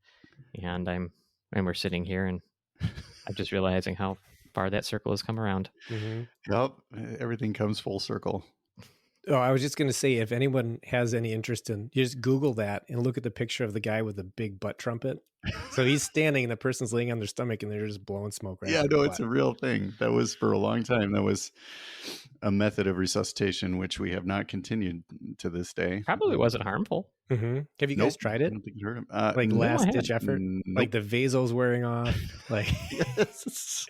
Speaker 1: And we're sitting here and I'm just realizing how far that circle has come around.
Speaker 3: Mm-hmm.
Speaker 2: Yep. Everything comes full circle.
Speaker 3: Oh, I was just going to say, if anyone has any interest you just Google that and look at the picture of the guy with the big butt trumpet. So he's standing and the person's laying on their stomach and they're just blowing smoke right out.
Speaker 2: It's a real thing. That was for a long time. That was a method of resuscitation, which we have not continued to this day.
Speaker 1: Probably wasn't harmful.
Speaker 3: Mm-hmm. Have you guys tried it?
Speaker 2: I don't think you've heard
Speaker 3: like last ditch effort? Nope. Like the vaso's wearing off? Like
Speaker 2: yes.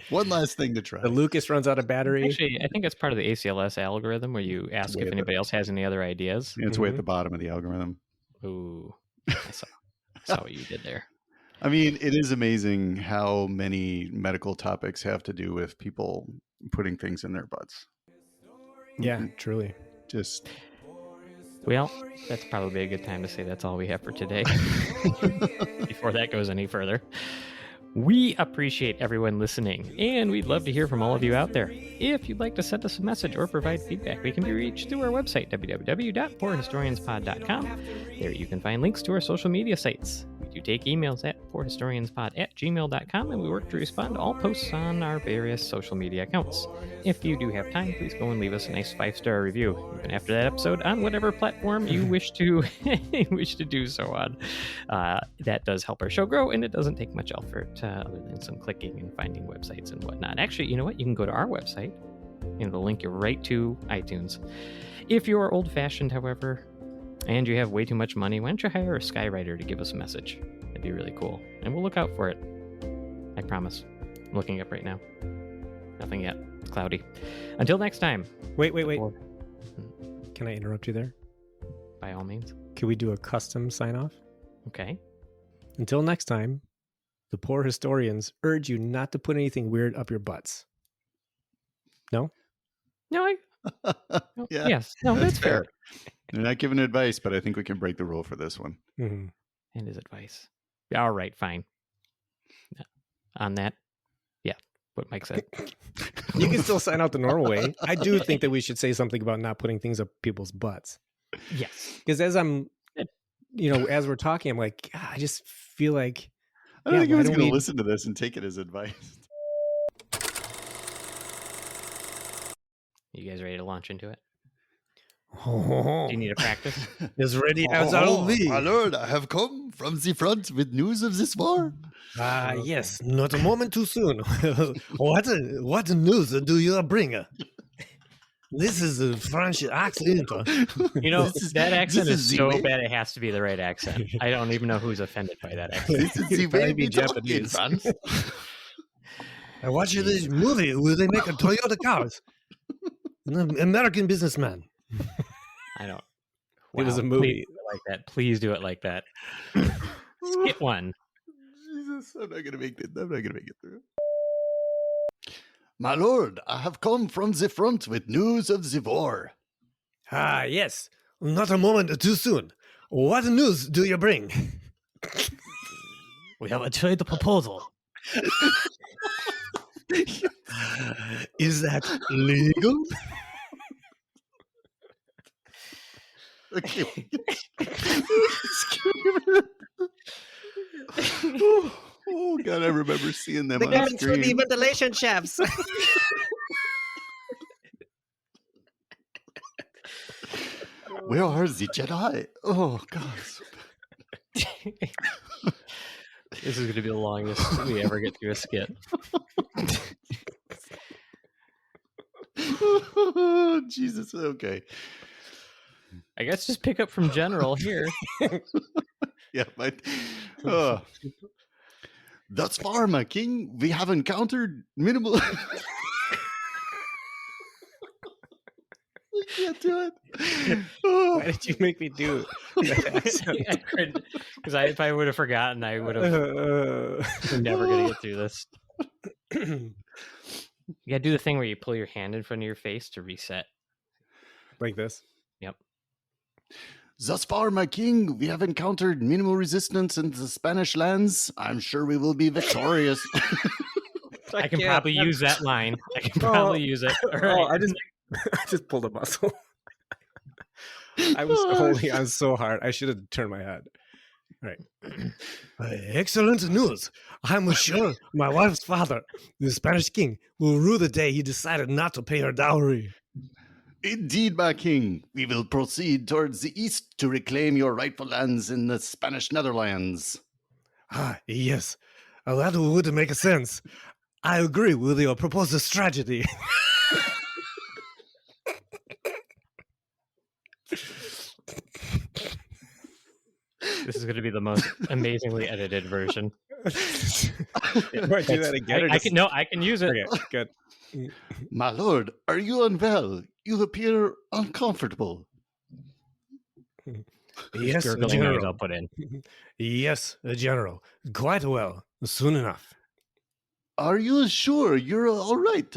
Speaker 2: One last thing to try.
Speaker 3: The Lucas runs out of battery.
Speaker 1: Actually, I think it's part of the ACLS algorithm where you ask if anybody else has any other ideas.
Speaker 2: Yeah, it's way at the bottom of the algorithm.
Speaker 1: Ooh, I saw what you did there.
Speaker 2: I mean, it is amazing how many medical topics have to do with people putting things in their butts.
Speaker 3: Yeah, truly.
Speaker 1: Well, that's probably a good time to say that's all we have for today. Before that goes any further. We appreciate everyone listening, and we'd love to hear from all of you out there. If you'd like to send us a message or provide feedback, we can be reached through our website, www.poorhistorianspod.com. There you can find links to our social media sites. do take emails at poorhistorianspod@gmail.com, and we work to respond to all posts on our various social media accounts. If you do have time, please go and leave us a nice 5-star review, even after that episode, on whatever platform you wish to wish to do so on. That does help our show grow, and it doesn't take much effort other than some clicking and finding websites and whatnot. Actually, you know what? You can go to our website, and it'll link you right to iTunes. If you are old-fashioned, however, and you have way too much money, why don't you hire a skywriter to give us a message? That'd be really cool. And we'll look out for it. I promise. I'm looking up right now. Nothing yet. It's cloudy. Until next time.
Speaker 3: Wait. Can I interrupt you there?
Speaker 1: By all means.
Speaker 3: Can we do a custom sign-off?
Speaker 1: Okay.
Speaker 3: Until next time, the poor historians urge you not to put anything weird up your butts. No?
Speaker 1: No,
Speaker 2: Yeah,
Speaker 1: yes. No, that's fair.
Speaker 2: They're not giving advice, but I think we can break the rule for this one.
Speaker 3: Mm-hmm.
Speaker 1: And his advice. All right, fine. On that, yeah, what Mike said.
Speaker 3: You can still sign out the normal way. I do think that we should say something about not putting things up people's butts.
Speaker 1: Yes.
Speaker 3: Because as as we're talking, I'm like, God, I just feel like
Speaker 2: I don't think anyone's going to listen to this and take it as advice.
Speaker 1: You guys ready to launch into it?
Speaker 3: Oh,
Speaker 1: Do you need to practice?
Speaker 3: as ready as I'll be.
Speaker 2: My lord, I have come from the front with news of this war.
Speaker 3: Yes, not a moment too soon. What news do you bring? This is a French accent.
Speaker 1: You know, that accent
Speaker 2: this
Speaker 1: is
Speaker 2: is
Speaker 1: so
Speaker 2: the way-
Speaker 1: bad it has to be the right accent. I don't even know who's offended by that accent.
Speaker 2: This is the way
Speaker 3: Probably
Speaker 2: we talk in
Speaker 3: Japanese.
Speaker 2: France.
Speaker 3: I watched this movie where they make a Toyota cars. An American businessman.
Speaker 1: I don't.
Speaker 3: It was a
Speaker 1: Please
Speaker 3: movie.
Speaker 1: do it like that. Please do it like that. Skip one.
Speaker 2: Jesus, I'm not gonna make it through. My lord, I have come from the front with news of the war.
Speaker 3: Yes, not a moment too soon. What news do you bring?
Speaker 1: We have a trade proposal.
Speaker 3: Is that legal?
Speaker 2: Okay. Oh God, I remember seeing them on screen.
Speaker 3: ventilation shafts.
Speaker 2: Where are the Jedi? Oh God.
Speaker 1: This is going to be the longest we ever get through a skit.
Speaker 2: Jesus, okay.
Speaker 1: I guess just pick up from general here.
Speaker 2: Yeah, thus far, my king, we have encountered minimal. I can't do it.
Speaker 3: Why did you make me do that?
Speaker 1: Because if I would have forgotten, I would have. We're never going to get through this. You got to do the thing where you pull your hand in front of your face to reset.
Speaker 3: Like this?
Speaker 1: Yep.
Speaker 2: Thus far, my king, we have encountered minimal resistance in the Spanish lands. I'm sure we will be victorious.
Speaker 1: I can probably use that line. I can probably use it. All right.
Speaker 3: I just pulled a muscle. I was holding on so hard. I should have turned my head. All right. Excellent news. I'm sure my wife's father, the Spanish king, will rue the day he decided not to pay her dowry.
Speaker 2: Indeed, my king, we will proceed towards the east to reclaim your rightful lands in the Spanish Netherlands.
Speaker 3: Yes. That would make sense. I agree with your proposed strategy.
Speaker 1: This is going to be the most amazingly edited version.
Speaker 3: Do that again?
Speaker 1: I can use it.
Speaker 3: Okay, good.
Speaker 2: My lord, are you unwell? You appear uncomfortable.
Speaker 3: Yes,
Speaker 1: Gurgling noise
Speaker 3: General.
Speaker 1: I'll put in.
Speaker 3: Yes, General. Quite well. Soon enough.
Speaker 2: Are you sure you're all right?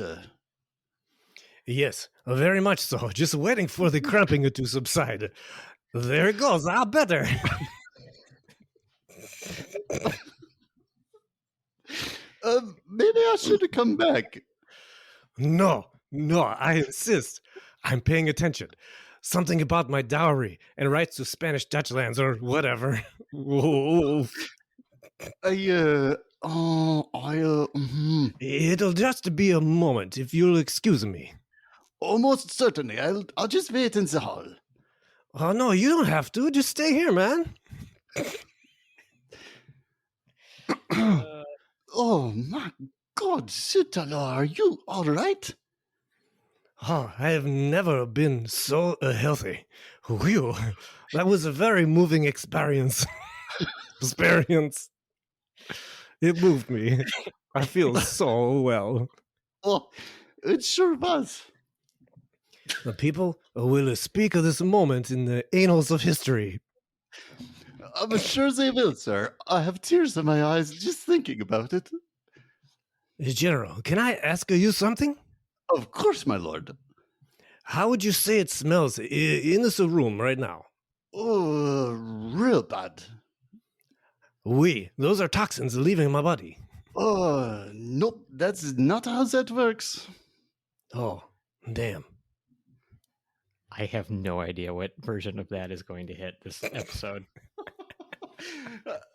Speaker 3: Yes, very much so. Just waiting for the cramping to subside. There it goes. Better.
Speaker 2: Maybe I should have come back.
Speaker 3: No, I insist. I'm paying attention. Something about my dowry and rights to Spanish Dutch lands or whatever. Whoa. It'll just be a moment, if you'll excuse me.
Speaker 2: Almost certainly. I'll just wait in the hall.
Speaker 3: Oh, no, you don't have to. Just stay here, man.
Speaker 2: Oh my God, Sutalo, are you all right?
Speaker 3: Oh, I have never been so healthy. Whew. That was a very moving experience. It moved me. I feel so well.
Speaker 2: Oh, it sure was.
Speaker 3: The people will speak of this moment in the annals of history.
Speaker 2: I'm sure they will, sir. I have tears in my eyes just thinking about it.
Speaker 3: General, can I ask you something?
Speaker 2: Of course, my lord.
Speaker 3: How would you say it smells in this room right now?
Speaker 2: Oh, real bad.
Speaker 3: Those are toxins leaving my body.
Speaker 2: Oh, nope, that's not how that works.
Speaker 3: Oh, damn.
Speaker 1: I have no idea what version of that is going to hit this episode.